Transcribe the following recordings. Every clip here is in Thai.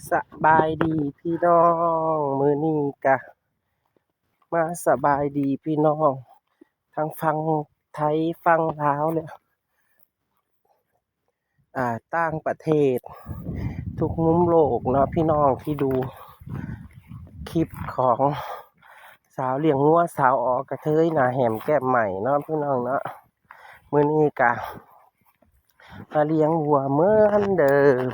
สบายดีพี่น้องมื้อนี้กะมาสบายดีพี่น้องทั้งฟังไทยฟังลาวเลยต่างประเทศทุกมุมโลกเนาะพี่น้องที่ดูคลิปของสาวเลี้ยงงัวสาวออกกระเทยหน้าแหมแก้มใหม่เนาะพี่น้องเนาะมื้อนี้กะมาเลี้ยงวัวเหมือนเดิม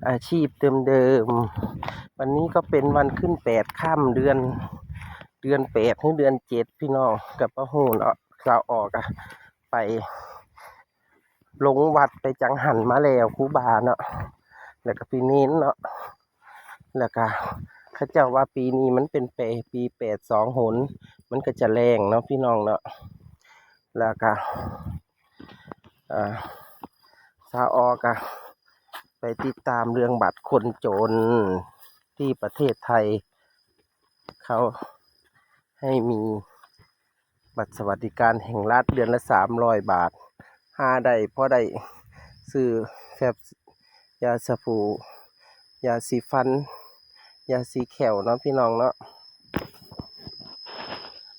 อาชีพเดิมๆวันนี้ก็เป็นวันขึ้น8 ค่ำเดือน8ถึงเดือน7พี่น้องกับป้าหูเนาะสาวออกไปลงวัดไปจังหันมาแล้วครูบาเนาะแล้วก็ปีนี้เนาะแล้วก็เขาเจ้าว่าปีนี้มันเป็นปี82หนมันก็จะแรงเนาะพี่น้องเนาะแล้วก็สาวออกไปติดตามเรื่องบัตรคนจนที่ประเทศไทยเขาให้มีบัตรสวัสดิการแห่งรัฐเดือนละ300 บาทหาได้พอได้ซื้อแฟบยาสบู่ยาสีฟันยาสีแขวเนาะพี่น้องเนาะ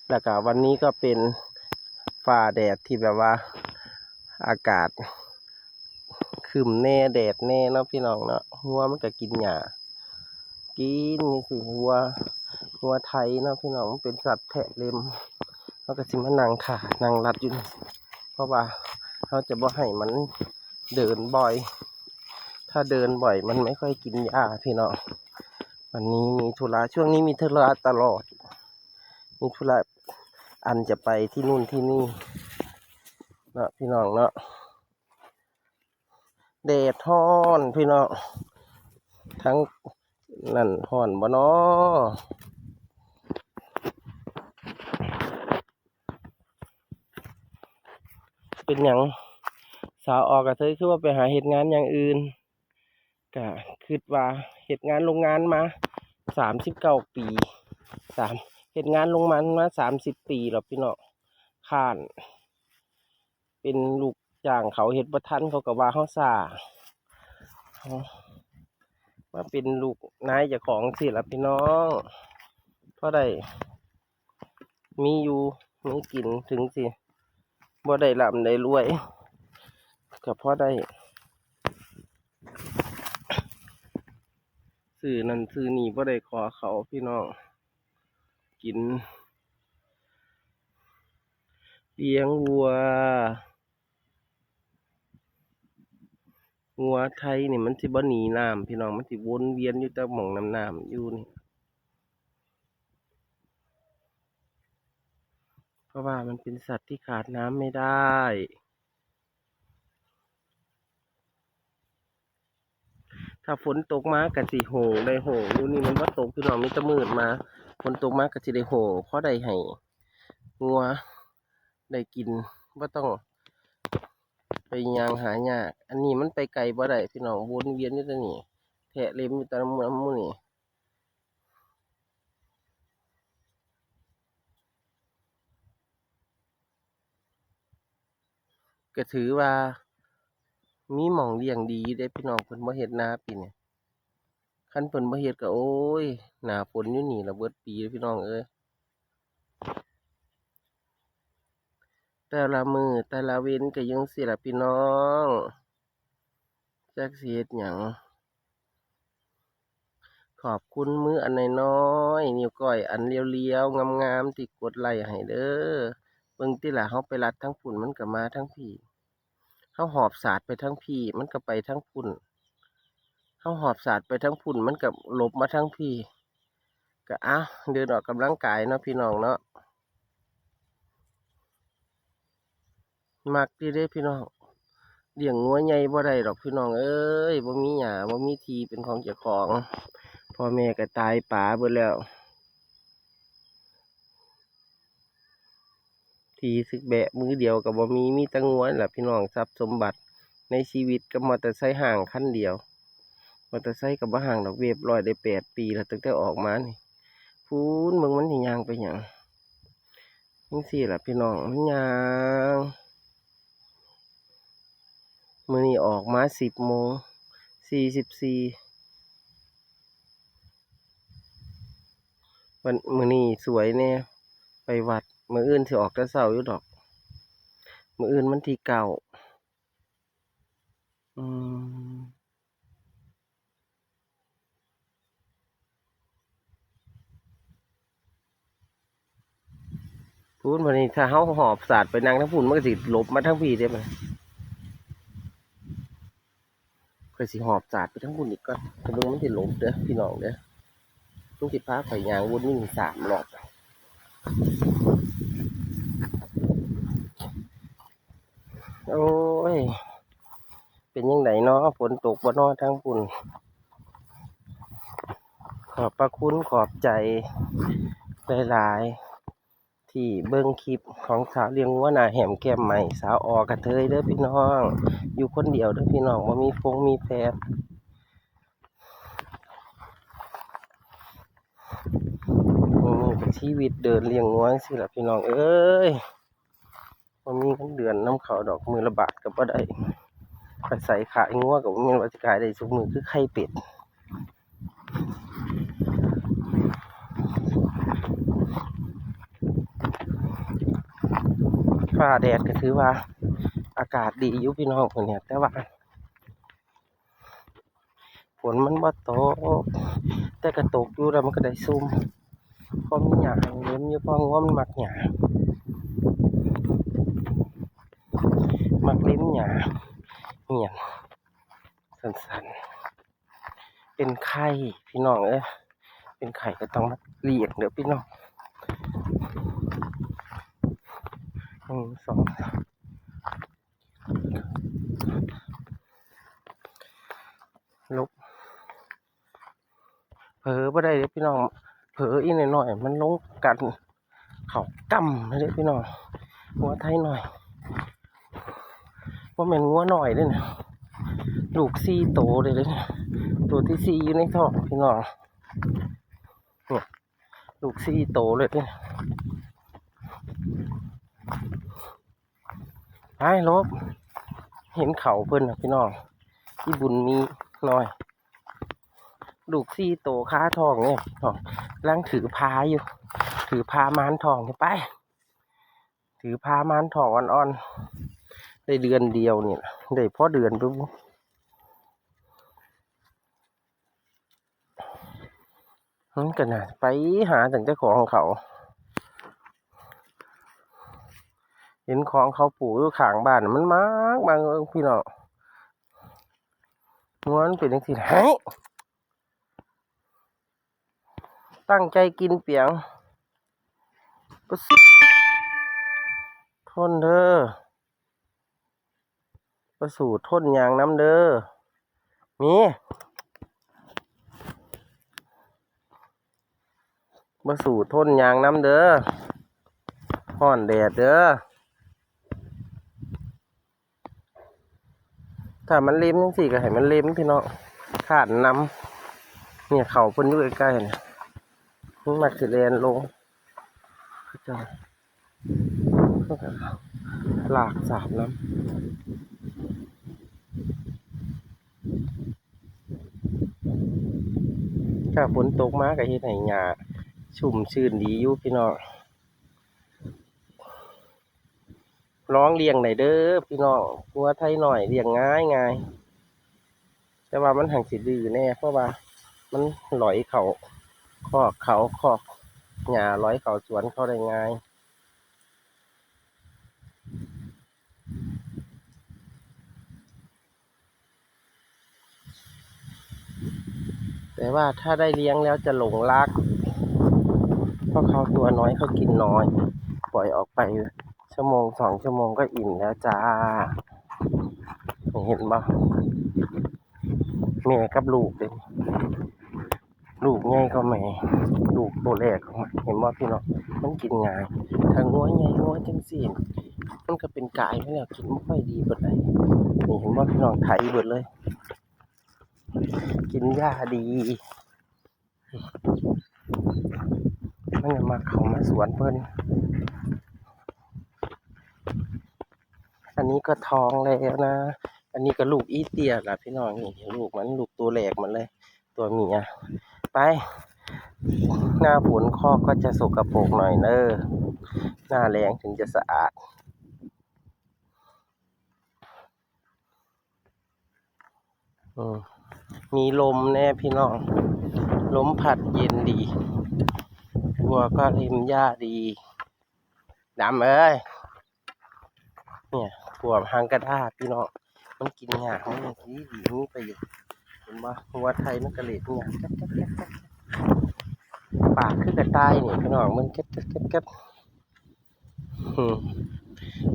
แล้วก็วันนี้ก็เป็นฟ้าแดดที่แบบว่าอากาศครึ้มแน่แดดแน่เนาะพี่น้องเนาะหัวมันก็กินหญ้ากินนี่สิหัวไทยเนาะพี่น้องมันเป็นสัตว์แทะเล็มเขาก็สิมานั่งขานั่งรัดอยู่เพราะว่าเขาจะบ่ให้มันเดินบ่อยถ้าเดินบ่อยมันไม่ค่อยกินหญ้าพี่น้องวันนี้มีธุระช่วงนี้มีธุระตลอดมีธุระอันจะไปที่นู่นที่นี่เนาะพี่น้องเนาะแดดร้อนพี่น้องทั้งนั่นร้อนบ่เนาะเป็นหยังสาวออกกระเทยคือว่าไปหาเหตุงานอย่างอื่นก็คิดว่าเหตุงานโรงงานมา39 ปีเหตุงานโรงงานมา30 ปีแล้วพี่น้องข้านเป็นลูกจ้างเขาเฮ็ดบ่ทันเขาก็ว่าเฮาซ่ามาเป็นลูกนายเจ้าของสิล่ะพี่น้องเพราะได้มีอยู่มีกินถึงสิบ่ได้ร่ำได้รวยก็เพราะได้ซื้อนั่นซื้อนี่บ่ได้ขอเขาพี่น้องกินเลี้ยงวัวไทยนี่มันสิบ่หนีน้ำพี่น้องมันสิวนเวียนอยู่แต่หม่องน้ำอยู่นี่เพราะว่ามันเป็นสัตว์ที่ขาดน้ำไม่ได้ถ้าฝนตกมาก็สิโหงได้โหงอยู่นี่มันบ่ตกพี่น้องมีแต่มืดมาฝนตกมาก็สิได้โหงเพราะได้ให้งัวได้กินบ่ต้องไปย่างหายากอันนี้มันไปไกลบ่ได้พี่น้องวนเวียนอยู่แต่นี่แทะเล็มอยู่แต่ละมื้อนี่ก็ถือว่ามีหม้องเลี้ยงดีได้พี่น้องเพิ่นบ่เฮ็ดนาปีนี้คันเพิ่นบ่เฮ็ดก็โอ้ยหน้าฝนอยู่นี่ล่ะเบิดปีพี่น้องเอ้ยแต่ละมื้อแต่ละเว้นก็จั่งซี้ล่ะพี่น้องจักสิเฮ็ดหยังขอบคุณมืออันน้อยๆนิ้วก้อยอันเรียวๆงามๆที่กดไลค์ให้เด้อเบิ่งติล่ะเฮาไปลัดทั้งพุ่นมันก็มาทั้งพี่เฮาหอบสาดไปทั้งพี่มันก็ไปทั้งพุ่นเฮาหอบสาดไปทั้งพุ่นมันก็หลบมาทั้งพี่ก็เดินออกกำลังกายเนาะพี่น้องเนาะมักดีเด้พี่น้องเลี้ยงงัวใหญ่บ่ได้ดอกพี่น้องเอ้ยบ่มีหญ้าบ่มีที่เป็นของเจ้าของพ่อแม่ก็ตายป๋าเบิดแล้วที่สึกแบะมือเดียวก็บ่มีแต่งัวนั่นล่ะพี่น้องทรัพย์สมบัติในชีวิตก็มอเตอร์ไซค์ห่างคันเดียวมอเตอร์ไซค์ก็บ่ห่างดอกเวฟร้อยได้8 ปีแล้วตั้งแต่ออกมานี่พูนเบิ่งมันสิย่างไปหยังจังซี่ล่ะพี่น้องมันย่างมื้อนี้ออกมา10:44 วันมื้อนี้สวยแน่ไปวัดมื้ออื่นสิออกแต่เช้าอยู่ดอกมื้ออื่นมันที่9อืมพูนวันนี้ถ้าเฮาหอบสาดไปนั่งทั้งพูนมันก็สิหลบมาทั้งพี่เด้มันก็สิหอบสาดไปทั้งพูนอีกก่อนถ้าเบิ่งมันสิหลบเด้อพี่น้องเด้อลุงสิพาข่อยย่างวนนี่3 รอบโอ้ยเป็นจังไดเนาะฝนตกบ่เนาะทั้งพูนขอบพระคุณขอบใจหลายๆที่เบิ่งคลิปของสาวเลี้ยงวัวหน้าแหมแก้มใหม่สาวออกระเทยเด้อพี่น้องอยู่คนเดียวเด้อพี่น้องบ่มีแฟนเป็นชีวิตเดินเลี้ยงวัวจังซี่ล่ะพี่น้องเอ้ยบ่มีเงินเดือนนำเขาดอกมื้อละบาทก็บ่ได้ไปใส่ขายงัวก็บ่แม่นว่าสิขายได้ซุมื้อคือไข่เป็ดฟ้าแดดก็ถือว่าอากาศดีอยู่พี่น้องพุ่นเนี่ยแต่ว่าฝนมันบ่ตกแต่ก็ตกอยู่แล้วมันก็ได้ซุ่มพอมีหญ้าให้เล็มอยู่เพราะงัวมันมักหญ้ามักเล็มหญ้าเหี่ยนสั่นๆเป็นไข้พี่น้องเอ้ยเป็นไข้ก็ต้องมาเลี้ยงเด้อพี่น้อง1 2ลุกเผลอบ่ได้เด้อพี่น้องเผลออีกหน่อยๆมันลงกันเข้ากำเลยเด้อพี่น้องงัวไทยหน่อยบ่แม่นงัวน้อยเด้อเนี่ยลูก4 โตเลยเด้อเนี่ยตัวที่4อยู่ในท้องพี่น้องเนี่ยลูก4 โตเลยเด้อไปลบเห็นเขาเพิ่นน่ะพี่น้องที่บุญมีน้อยลูก4 โตค้าทองเนี่ยพี่น้องกำลังถือพาอยู่ถือพามานทองไปถือพามานทองอ่อนๆได้เดือนเดียวนี่ได้พอเดือนปุ๊บมันก็น่าไปหาตั้งแต่ของเขาเห็นของเขาปลูกอยู่ข้างบ้านมันมากบางพี่น้องมันเป็นจังซี่ให้ ตั้งใจกินเปียงก็ทนเด้อประสูทนยางน้ำเด้อมีประสูทนยางน้ำเด้อฮ้อนแดดเด้อถ้ามันเล็มจังซี่ก็ให้มันเล็มพี่น้องขาดน้ำเนี่ยเขาเพิ่นอยู่ใกล้ๆเนี่ยมันมักสิแล่นลงจ้าลากสาบน้ำถ้าฝนตกมาก็เฮ็ดให้หญ้าชุ่มชื้นดีอยู่พี่น้องร้องเลี้ยงได้เด้อพี่น้องวัวไทยหน่อยเลี้ยงง่ายแต่ว่ามันหังสิดื้อแน่เพราะว่ามันหลอยเขาคอกเขาคอกหญ้าหลอยเขาสวนเขาได้ง่ายแต่ว่าถ้าได้เลี้ยงแล้วจะหลงรักเพราะเขาตัวน้อยเขากินน้อยปล่อยออกไป1 ชั่วโมง 2 ชั่วโมงก็อิ่มแล้วจ้าเห็นบ่แม่กับลูกเลยลูกใหญ่ก็แม่ลูกตัวแรกของมันเห็นบ่พี่น้องมันกินง่ายถ้างัวใหญ่งัวจังซี่มันก็เป็นกายไปแล้วกินไม่ค่อยดีปานใดนี่เห็นบ่พี่น้องไถเบิดเลยกินหญ้าดีมันจะมาเข้ามาสวนเพิ่นอันนี้ก็ท้องแล้วนะอันนี้ก็ลูกอีเตียล่ะพี่น้องนี่ลูกมันลูกตัวแรกมันเลยตัวเมียไป หน้าฝนคอกก็จะสกปรกหน่อยเนอะหน้าแล้งถึงจะสะอาดมีลมแน่พี่น้องลมพัดเย็นดีวัวก็ริมหญ้าดีดำเอ้ยเนี่ยวัวหางกระด้าพี่น้องมันกินหญ้ามันอย่างนี้ดีนี่ไปอยู่เห็นว่าวัวไทยมันกระเหล็ดเนี่ยปากคือกระต่ายนี่พี่น้องมันเก็ด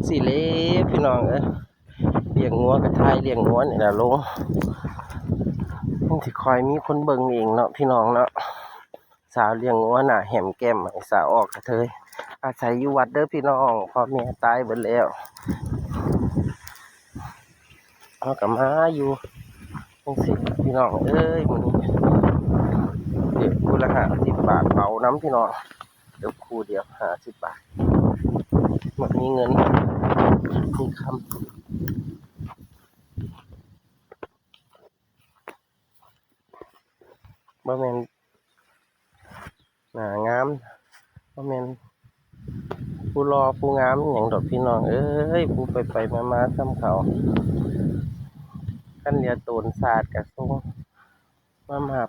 สิเล่พี่น้องเลี้ยงงัวกระต่ายเลี้ยงงัวนี่แหละลงมันสิคอยมีคนเบิ่งเองเนาะพี่น้องเนาะสาวเลี้ยงงัวหน้าแหมแก้มสาวออกกระเทยอาศัยอยู่วัดเด้อพี่น้องพ่อแม่ตายเบิดแล้วเอากลับมาอยู่จังสิพี่น้องมื้อนี้เดี๋ยวคู่ละ50 บาทเบาน้ำพี่น้องเดี๋ยวคู่เดียว50 บาทมันมีเงินมีคำบ่แม่นหน้างามบ่แม่นผู้รอผู้งามอย่างดอกพี่น้องผู้ไปมาซ้ำเขากันเดียโตนศาสตร์กับทรงมาหา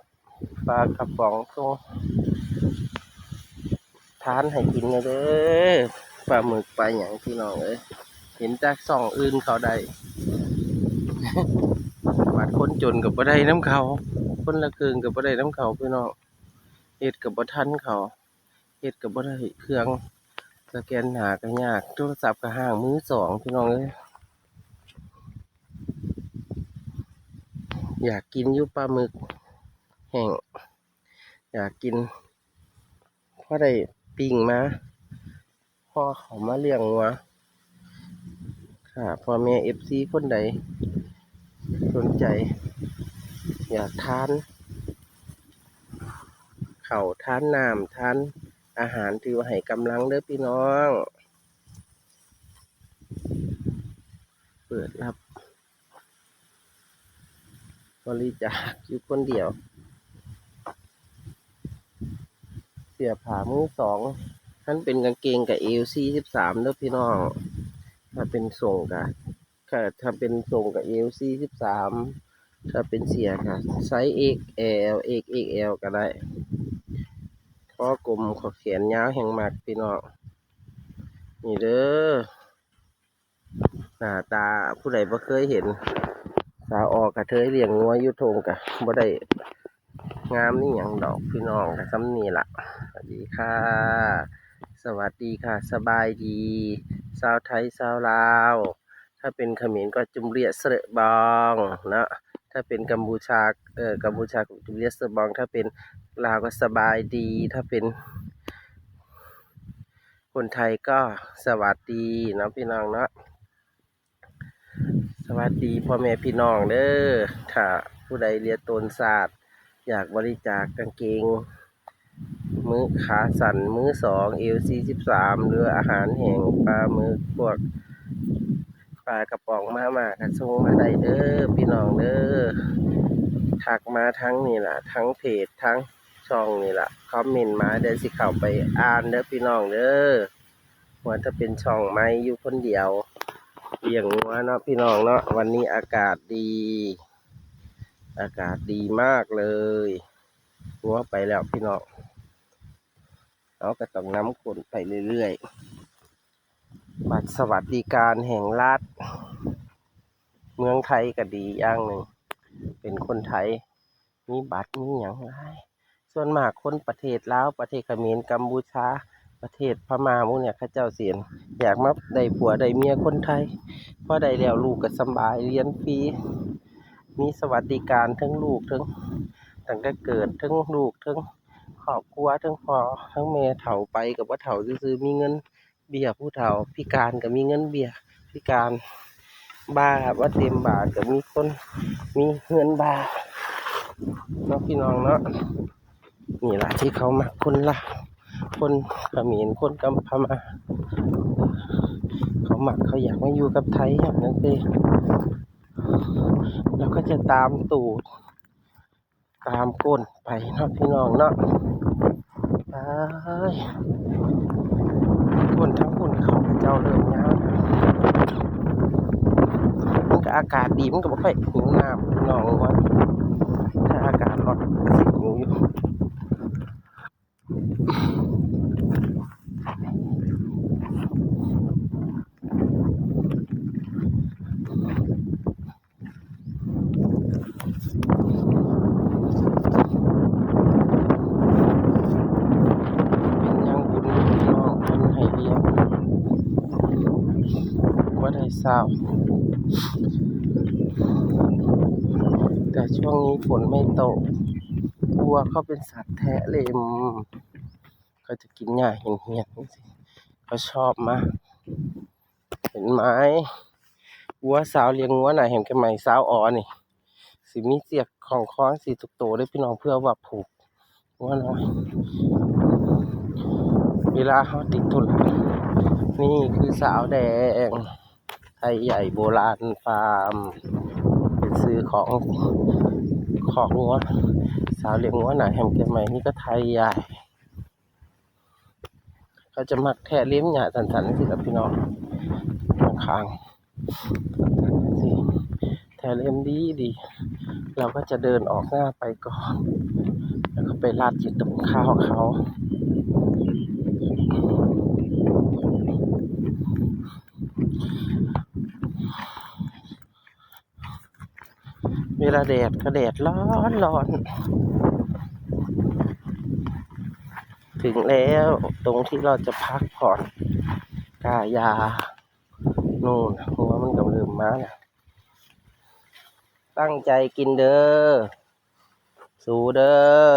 ปลากระป๋องทรงทานให้กินเด้อปลาหมึกปลาอย่างพี่น้องเห็นจากส่องอื่นเขาได้ บาดคนจนกับบ่ได้น้ำเขาคนละเกินกับบ่ได้น้ำเขาพี่น้องเฮ็ดกับบ่ทันเขาเฮ็ดกับบ่ได้เครื่องสแกนหาก็ยากโทรศัพท์ก็ห่างมือสองพี่น้องอยากกินอยู่ปลาหมึกแห้งอยากกินเพราะได้ปิ้งมาพ่อเขามาเลี้ยงวัวค่ะพ่อแม่ FC คนใดสนใจอยากทานข้าวทานน้ำทานอาหารถือว่าให้กำลังเด้อพี่น้องเปิดรับบริจาคอยู่คนเดียวเสื้อผ้ามือสองท่านเป็นกางเกงกับเอว 43เด้อพี่น้องถ้าเป็นส่งกับถ้าเป็นส่งกับเอว 43ถ้าเป็นเสียค่ะไซส์ XL ก็ได้ข้อกลมขอแขนยาวแห่งมากพี่น้องนี่เด้อหน้าตาผู้ใดบ่เคยเห็นสาวออกกระเทยเลี้ยงงัวอยู่ทงกะบ่ได้งามนี่หยังดอกพี่น้องกะซ้ำนี่ล่ะสวัสดีค่ะสวัสดีค่ะสบายดีชาวไทยชาวลาวถ้าเป็นเขมรก็จุมเรียเสระบองนะถ้าเป็นกัมพูชากัมพูชาจุมเรียเสระบองถ้าเป็นลาวก็สบายดีถ้าเป็นคนไทยก็สวัสดีนะพี่น้องเนาะสวัสดีพ่อแม่พี่น้องเด้อถ้าผู้ใดเรียนตนศาสตร์อยากบริจาคกางเกงมือขาสั่นมือสองเอว 43หรืออาหารแห้งปลาหมึกพวกปลากระป๋องมากระส่งมาได้เด้อพี่น้องเด้อทักมาทั้งนี่แหละทั้งเพจทั้งช่องนี่แหละคอมเมนต์มาเดี๋ยวสิเข้าไปอ่านเด้อพี่น้องเด้อว่าจะเป็นช่องไม้อยู่คนเดียวเลี้ยงวัวเนาะพี่น้องเนาะวันนี้อากาศดีมากเลยวัวไปแล้วพี่น้องเอาก็ต้องน้ำคนไปเรื่อยๆบัตรสวัสดิการแห่งรัฐเมืองไทยก็ดีอย่างหนึ่งเป็นคนไทยมีบัตรมีอย่างไรส่วนมากคนประเทศลาวประเทศเขมรกัมพูชาประเทศพม่าพวกเนี่ยเขาเจ้าเสียนอยากมาได้ผัวได้เมียคนไทยพอได้แล้วลูกก็สบายเรียนฟรีมีสวัสดิการทั้งลูกทั้งตั้งแต่เกิดทั้งลูกทั้งครอบครัวทั้งพ่อทั้งแม่เฒ่าไปกับว่าเฒ่าซื่อๆมีเงินเบี้ยผู้เฒ่าพิการก็มีเงินเบี้ยพิการบ้าว่าเต็มบาทก็มีคนมีเงินบาทเนาะพี่น้องเนาะนี่แหละที่เขามักคนละคนเขมรคนกัมพูชาเขาหมักเขาอยากมาอยู่กับไทยอย่างนั้นเลยแล้วก็จะตามตูดตามก้นไปเนาะพี่น้องเนาะ ยคนทั้งคนเขาพระเจ้าเริ่มยาวมันก็อากาศดีมันก็บ่ค่อยหิวน้ำพี่น้องว่าถ้าอากาศร้อนก็สิหิวอยู่เป็นยังบุญพี่น้องคนให้เลี้ยงว่าได้เศร้าแต่ช่วงนี้ฝนไม่ตกวัวเขาเป็นสัตว์แทะเลมเขาจะกินหญ้าเหี่ยนๆสิเขาชอบมากเห็นไหมวัวสาวเลี้ยงวัวน่ะเห็นกันไหมสาวอ๋อนี่สิมีเสียกของคล้องสีตุกโตได้พี่น้องเพื่อว่าผูกวัวน้อยเวลาเขาติดธุระนี่คือสาวแดงไทยใหญ่โบราณฟาร์มเป็นซื้อของวัวสาวเลี้ยงวัวน่ะเห็นกันไหมนี่ก็ไทยใหญ่เขาจะมักแทะเลี้ยงหญ้าสันๆสิครับพี่น้องข้างๆสิแทะเลี้ยงดีเราก็จะเดินออกหน้าไปก่อนแล้วก็ไปลาดจิตตรงข้าวเขาเวลาแดดก็แดดร้อนถึงแล้วตรงที่เราจะพักผ่อนกายานู่นหัวมันกำลังมาเนี่ยตั้งใจกินเด้อสู้เด้อ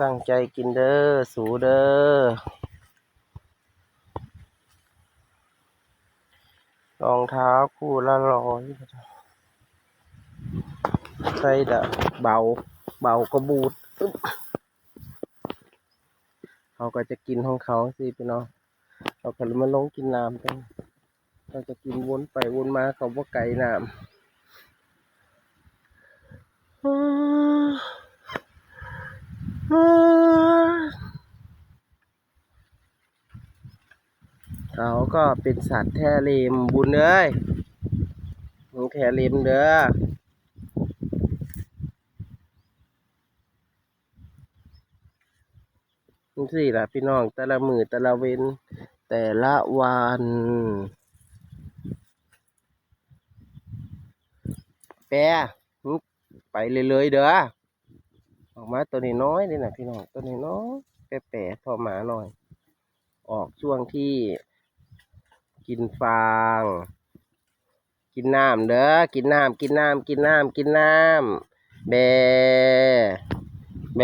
ตั้งใจกินเด้อสู้เด้อรองเท้าคู่ละ100ใส่ดะเบาก็บูดเขาก็จะกินของเขาสิพี่น้องเขาก็เลยมาลงกินน้ำกันเราจะกินวนไปวนมาเขาบ่ไกลน้ำเขาก็เป็นสัตว์แท้เลมบุญเอ้ยมึงแท้เลมเด้อนี่สิล่ะพี่น้องแต่ละมือแต่ละเว้นแต่ละวันแปรไปเลยเด้อออกมาตัวนี้น้อยนี่นะพี่น้องตัวนี้น้อยแปรพอหมาหน่อยออกช่วงที่กินฟางกินน้ำเด้อกินน้ำแบ